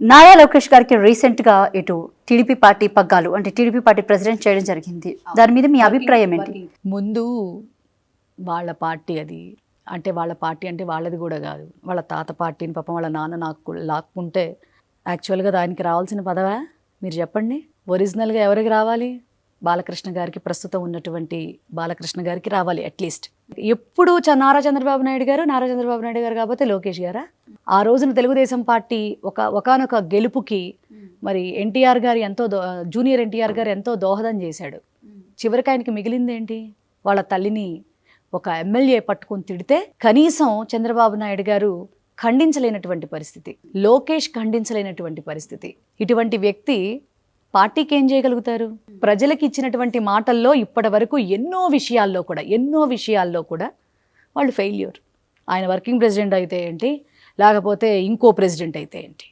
నారా లోకేష్ గారికి రీసెంట్ గా ఇటు టీడీపీ పార్టీ పగ్గాలు అంటే టీడీపీ పార్టీ ప్రెసిడెంట్ చేయడం జరిగింది. దాని మీద మీ అభిప్రాయం ఏంటి? ముందు వాళ్ళ పార్టీ అది అంటే వాళ్ళ పార్టీ అంటే వాళ్ళది కూడా కాదు, వాళ్ళ తాత పార్టీని పాపం వాళ్ళ నాన్న నాకు లాక్కుంటే యాక్చువల్గా దానికి రావాల్సిన పదవా మీరు చెప్పండి. ఒరిజినల్గా ఎవరికి రావాలి? బాలకృష్ణ గారికి, ప్రస్తుతం ఉన్నటువంటి బాలకృష్ణ గారికి రావాలి అట్లీస్ట్. ఎప్పుడు నారా చంద్రబాబు నాయుడు గారు కాకపోతే లోకేష్ గారా? ఆ రోజున తెలుగుదేశం పార్టీ ఒకానొక గెలుపుకి మరి ఎన్టీఆర్ గారు జూనియర్ ఎన్టీఆర్ గారు ఎంతో దోహదం చేశాడు. చివరికి ఆయనకి మిగిలిందేంటి? వాళ్ళ తల్లిని ఒక ఎమ్మెల్యే పట్టుకొని తిడితే కనీసం చంద్రబాబు నాయుడు గారు ఖండించలేనటువంటి పరిస్థితి, లోకేష్ ఖండించలేనటువంటి పరిస్థితి. ఇటువంటి వ్యక్తి పార్టీకి ఏం చేయగలుగుతారు? ప్రజలకు ఇచ్చినటువంటి మాటల్లో ఇప్పటి వరకు ఎన్నో విషయాల్లో కూడా వాళ్ళు ఫెయిల్యూర్. ఆయన వర్కింగ్ ప్రెసిడెంట్ అయితే ఏంటి, లేకపోతే ఇంకో ప్రెసిడెంట్ అయితే ఏంటి,